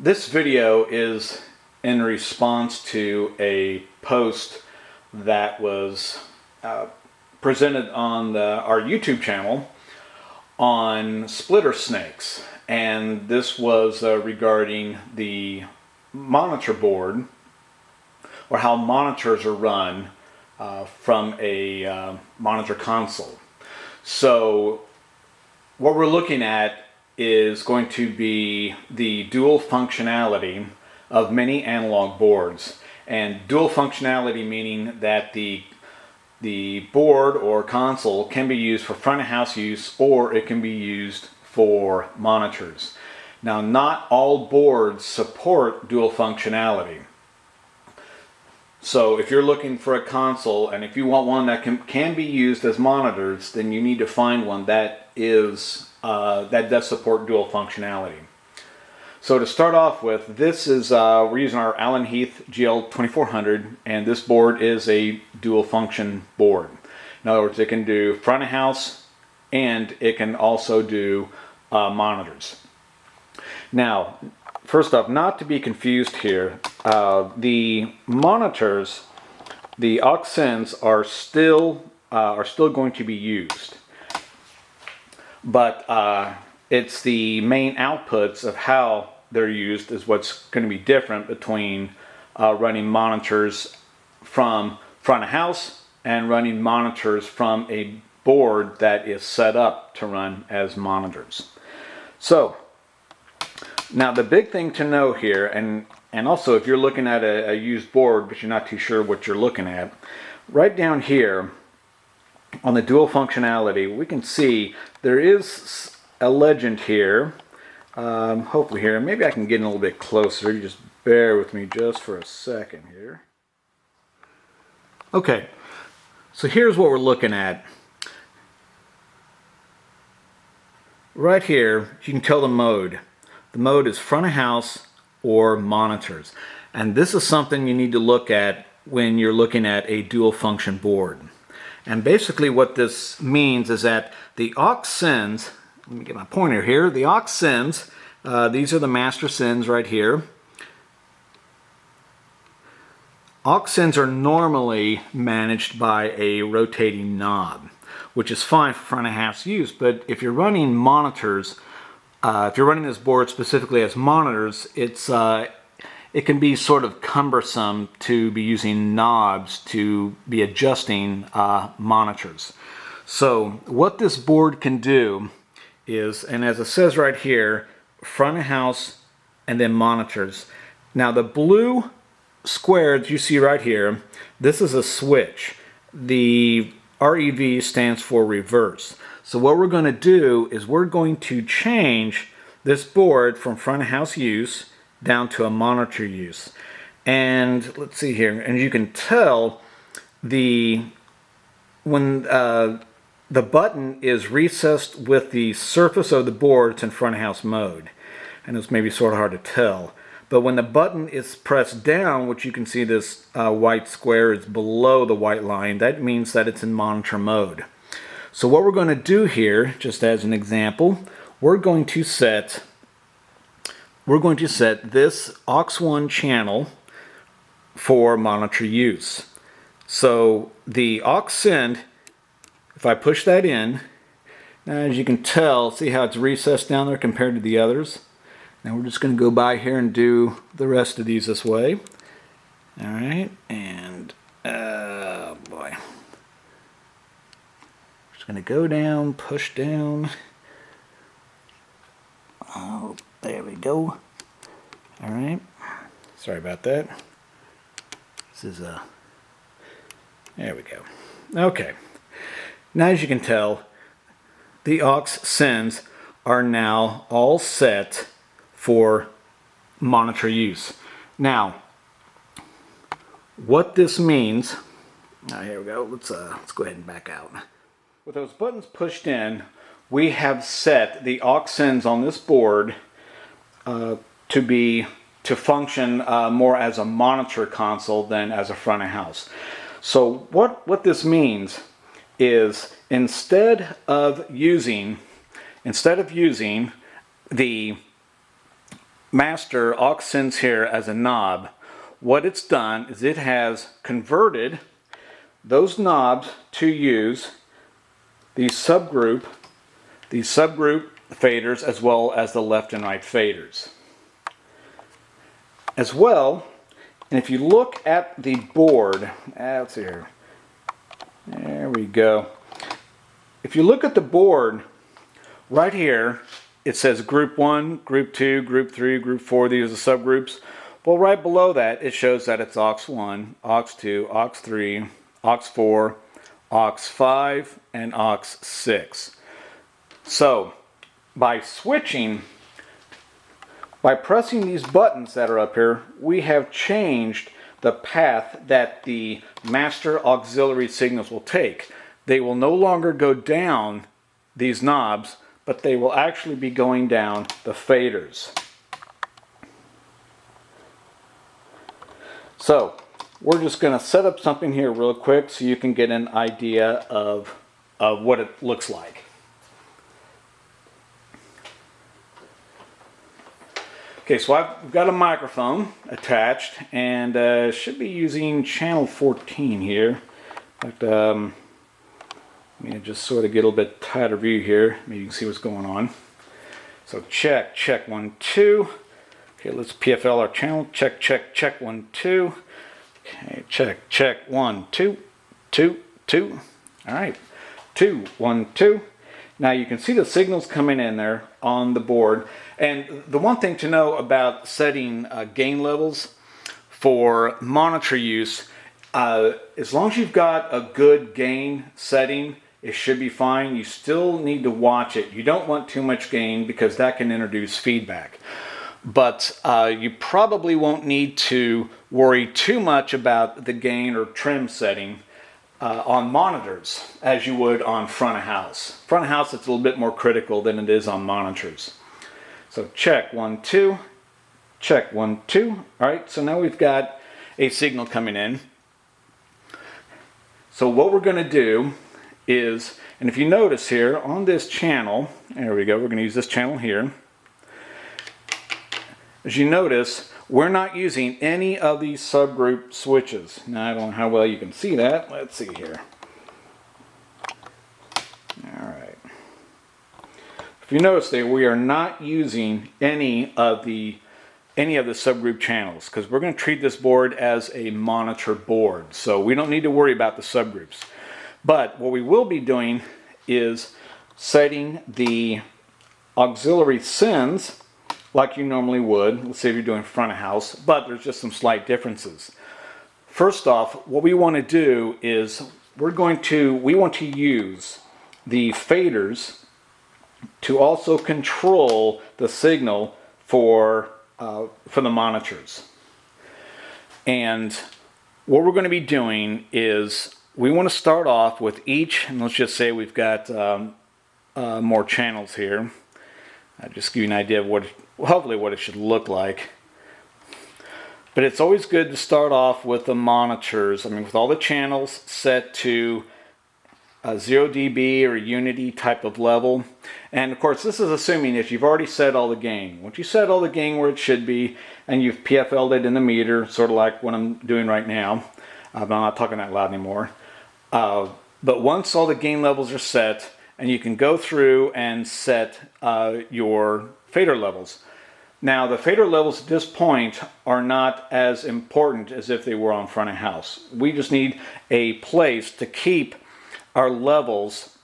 This video is in response to a post that was presented on our YouTube channel on splitter snakes, and this was regarding the monitor board, or how monitors are run from a monitor console. So what we're looking at is going to be the dual functionality of many analog boards. And dual functionality meaning that the board or console can be used for front of house use, or it can be used for monitors. Now, not all boards support dual functionality. So if you're looking for a console and if you want one that can be used as monitors, then you need to find one that does support dual functionality. So to start off with, this is we're using our Allen Heath GL2400, and this board is a dual function board. In other words, it can do front of house and it can also do monitors. Now, first off, not to be confused here, the monitors, the aux sends are still going to be used, but it's the main outputs of how they're used is what's going to be different between running monitors from front of house and running monitors from a board that is set up to run as monitors. So now the big thing to know here, and also if you're looking at a used board but you're not too sure what you're looking at, right down here on the dual functionality, we can see there is a legend here. Hopefully here, maybe I can get in a little bit closer. You just bear with me just for a second here. Okay, so here's what we're looking at. Right here, you can tell the mode. The mode is front of house or monitors. And this is something you need to look at when you're looking at a dual function board. And basically what this means is that the aux sends, let me get my pointer here, the aux sends, these are the master sends right here. Aux sends are normally managed by a rotating knob, which is fine for front of house use, but if you're running monitors, if you're running this board specifically as monitors, it can be sort of cumbersome to be using knobs to be adjusting monitors. So what this board can do is, and as it says right here, front of house and then monitors. Now the blue squares you see right here, this is a switch. The REV stands for reverse. So what we're going to do is we're going to change this board from front of house use down to a monitor use. And let's see here, and you can tell when the button is recessed with the surface of the board, it's in front of house mode. And it's maybe sort of hard to tell. But when the button is pressed down, which you can see this white square is below the white line, that means that it's in monitor mode. So what we're going to do here, just as an example, we're going to set this aux1 channel for monitor use. So the aux send, if I push that in, as you can tell, see how it's recessed down there compared to the others? Now we're just going to go by here and do the rest of these this way. Alright, and oh boy. Just going to go down, push down. Oh, there we go. Alright, sorry about that. This is there we go. Okay, now as you can tell, the aux sends are now all set for monitor use. Now, what this means, here we go, let's go ahead and back out. With those buttons pushed in, we have set the aux sends on this board to function more as a monitor console than as a front of house. So what this means is instead of using the master aux sends here as a knob, what it's done is it has converted those knobs to use these subgroup faders as well as the left and right faders. As well, and if you look at the board, let's see here, there we go. If you look at the board, right here, it says group 1, group 2, group 3, group 4, these are the subgroups. Well, right below that, it shows that it's aux 1, aux 2, aux 3, aux 4, aux 5, and aux 6. So, by switching, by pressing these buttons that are up here, we have changed the path that the master auxiliary signals will take. They will no longer go down these knobs, but they will actually be going down the faders. So, we're just going to set up something here real quick so you can get an idea of what it looks like. Okay, so I've got a microphone attached, and should be using channel 14 here. But let me just sort of get a little bit tighter view here. Maybe you can see what's going on. So check 1 2. Okay, let's PFL our channel. Check 1 2. Okay, check 1 2 2 2. All right, 2 1 2. Now you can see the signals coming in there on the board. And the one thing to know about setting gain levels for monitor use, as long as you've got a good gain setting, it should be fine. You still need to watch it. You don't want too much gain because that can introduce feedback. But you probably won't need to worry too much about the gain or trim setting on monitors as you would on front of house. Front of house, it's a little bit more critical than it is on monitors. So check 1 2, check 1 2. All right, so now we've got a signal coming in. So what we're going to do is, and if you notice here on this channel, there we go, we're going to use this channel here. As you notice, we're not using any of these subgroup switches. Now I don't know how well you can see that. Let's see here. All right. If you notice there, we are not using any of the subgroup channels because we're going to treat this board as a monitor board. So we don't need to worry about the subgroups. But what we will be doing is setting the auxiliary sends like you normally would. Let's say if you're doing front of house, but there's just some slight differences. First off, what we want to do is we want to use the faders to also control the signal for the monitors. And what we're going to be doing is we want to start off with each, and let's just say we've got more channels here. I'll just give you an idea of hopefully what it should look like. But it's always good to start off with the monitors. I mean, with all the channels set to 0 dB or unity type of level. And of course, this is assuming if you've already set all the gain. Once you set all the gain where it should be, and you've PFL'd it in the meter, sort of like what I'm doing right now, but I'm not talking that loud anymore. But once all the gain levels are set, and you can go through and set your fader levels. Now, the fader levels at this point are not as important as if they were on front of house. We just need a place to keep our levels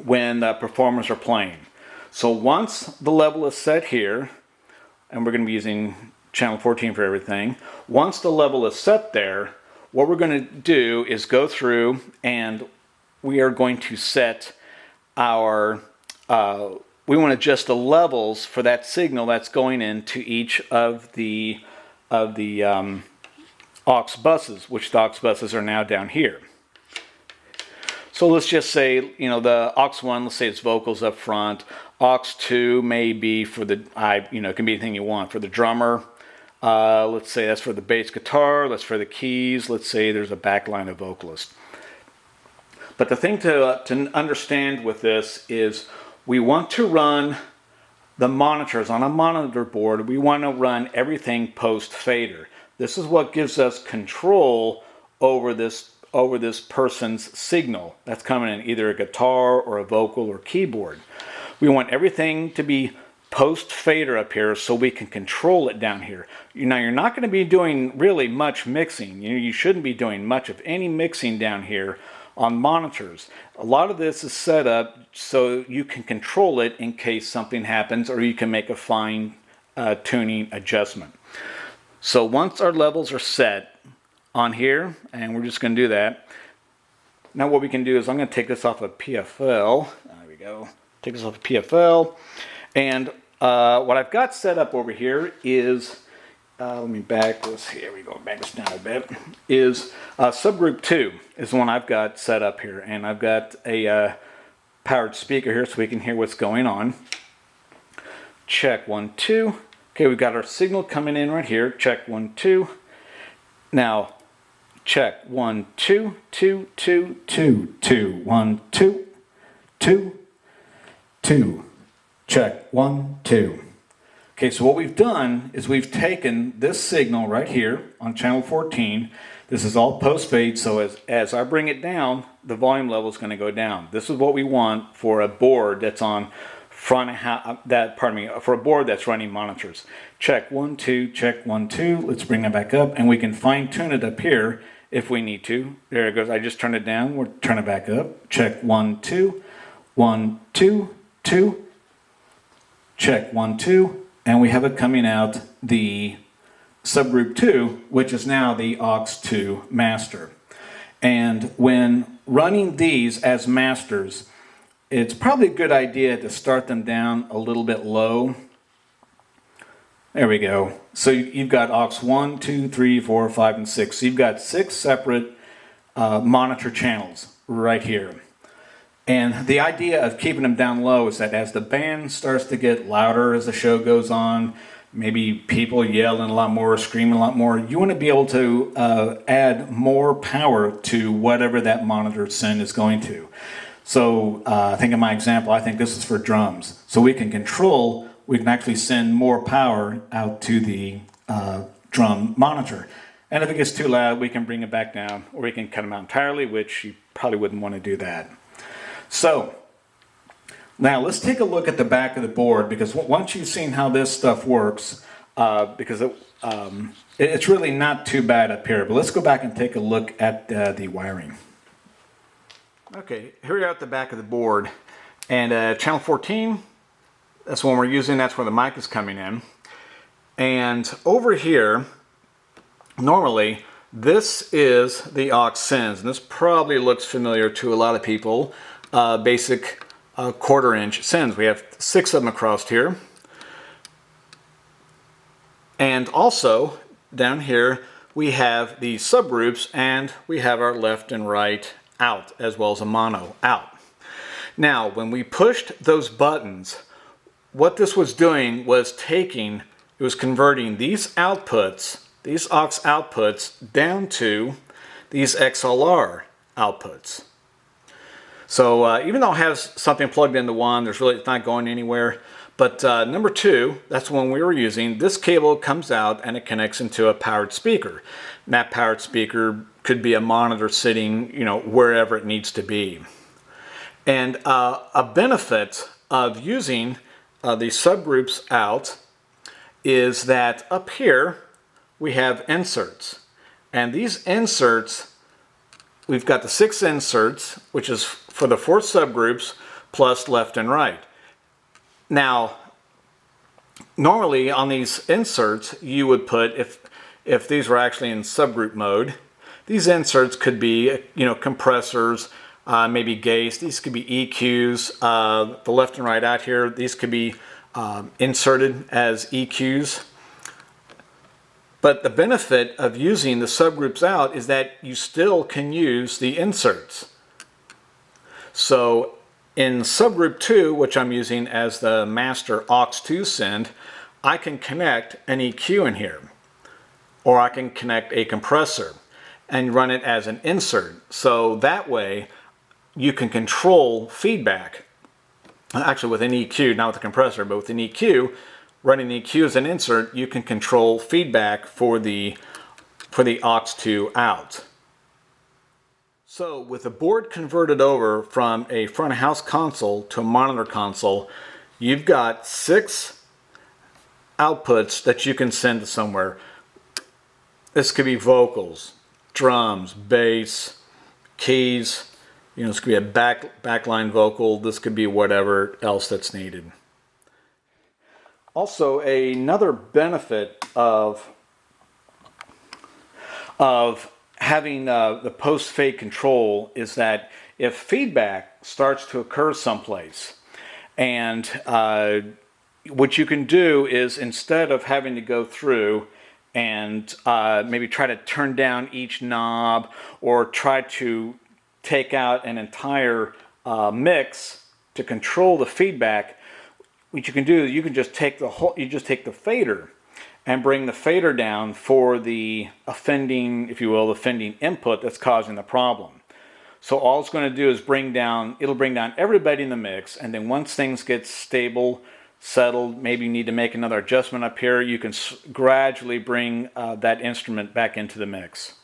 when performers are playing. So once the level is set here, and we're going to be using channel 14 for everything, once the level is set there, what we're going to do is go through and we are going to set our, we want to adjust the levels for that signal that's going into each of the aux buses, which the aux buses are now down here. So let's just say, you know, the aux 1, let's say it's vocals up front. Aux 2 may be for the, it can be anything you want. For the drummer, let's say that's for the bass guitar, that's for the keys, let's say there's a backline of vocalist. But the thing to understand with this is we want to run the monitors on a monitor board, we want to run everything post fader. This is what gives us control over this person's signal that's coming in, either a guitar or a vocal or keyboard. We want everything to be post fader up here so we can control it down here. Now you're not going to be doing really much mixing. You shouldn't be doing much of any mixing down here on monitors. A lot of this is set up so you can control it in case something happens, or you can make a fine tuning adjustment. So once our levels are set on here, and we're just going to do that. Now what we can do is I'm going to take this off of PFL. There we go. Take this off of PFL. And what I've got set up over here is, let me back this, here we go, back this down a bit, is subgroup 2 is the one I've got set up here. And I've got a powered speaker here so we can hear what's going on. Check 1, 2. Okay, we've got our signal coming in right here. Check 1, 2. Now, check 1, 2, 2, 2, 2, 2, 1, 2, 2, 2. Check 1, 2. Okay, so what we've done is we've taken this signal right here on channel 14. This is all post fade, so as I bring it down, the volume level is going to go down. This is what we want for a board that's on for a board that's running monitors. Check 1, 2, check 1, 2. Let's bring it back up, and we can fine tune it up here if we need to. There it goes. I just turned it down. We'll turn it back up. Check 1, 2, 1, 2, 2. Check 1, 2, and we have it coming out the subgroup 2, which is now the aux2 master. And when running these as masters, it's probably a good idea to start them down a little bit low. There we go. So you've got aux 1, 2, 3, 4, 5, and 6. So you've got 6 separate monitor channels right here. And the idea of keeping them down low is that as the band starts to get louder as the show goes on, maybe people yelling a lot more, screaming a lot more, you want to be able to add more power to whatever that monitor send is going to. So I think in my example, I think this is for drums. So we can actually send more power out to the drum monitor. And if it gets too loud, we can bring it back down, or we can cut them out entirely, which you probably wouldn't want to do that. So, now let's take a look at the back of the board, because once you've seen how this stuff works, because it's really not too bad up here, but let's go back and take a look at the wiring. Okay, here we are at the back of the board, and channel 14, that's the one we're using, that's where the mic is coming in. And over here, normally, this is the aux sends, and this probably looks familiar to a lot of people. Basic 1/4 inch sends. We have 6 of them across here. And also, down here, we have the subgroups, and we have our left and right out, as well as a mono out. Now, when we pushed those buttons, what this was doing was it was converting these outputs, these aux outputs, down to these XLR outputs. So even though it has something plugged into one, it's not going anywhere. But number 2, that's the one we were using. This cable comes out and it connects into a powered speaker. And that powered speaker could be a monitor sitting, wherever it needs to be. And a benefit of using the subgroups out is that up here we have inserts. And these inserts, we've got the 6 inserts, which is for the 4 subgroups, plus left and right. Now, normally on these inserts, you would put, if these were actually in subgroup mode, these inserts could be, compressors, maybe gates. These could be EQs. The left and right out here, these could be inserted as EQs. But the benefit of using the subgroups out is that you still can use the inserts. So in subgroup 2, which I'm using as the master aux2 send, I can connect an EQ in here, or I can connect a compressor and run it as an insert. So that way you can control feedback. actually with an EQ, not with the compressor, but with an EQ, running the EQ as an insert, you can control feedback for the aux2 out. So with the board converted over from a front of house console to a monitor console, you've got 6 outputs that you can send to somewhere. This could be vocals, drums, bass, keys. You know, this could be a backline vocal. This could be whatever else that's needed. Also, another benefit of having the post-fade control is that if feedback starts to occur someplace, and what you can do is, instead of having to go through and maybe try to turn down each knob or try to take out an entire mix to control the feedback, what you can do is you can just take the fader and bring the fader down for the offending, if you will, offending input that's causing the problem. So all it's going to do is it'll bring down everybody in the mix, and then once things get stable, settled, maybe you need to make another adjustment up here, you can gradually bring that instrument back into the mix.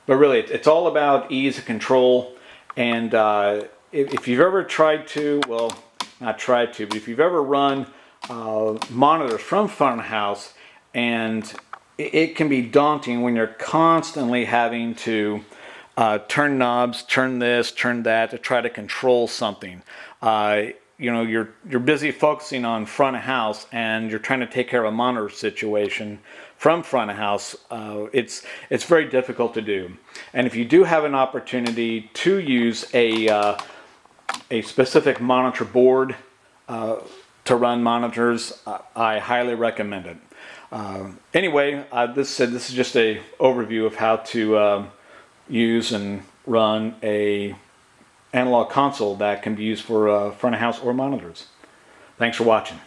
But really, it's all about ease of control, and if you've ever tried to, well, not tried to, but if you've ever run monitors from front of house, and it can be daunting when you're constantly having to turn knobs, turn this, turn that to try to control something. You know, you're busy focusing on front of house and you're trying to take care of a monitor situation from front of house. It's very difficult to do. And if you do have an opportunity to use a specific monitor board to run monitors, I highly recommend it. Anyway, this is just an overview of how to use and run a analog console that can be used for front of house or monitors. Thanks for watching.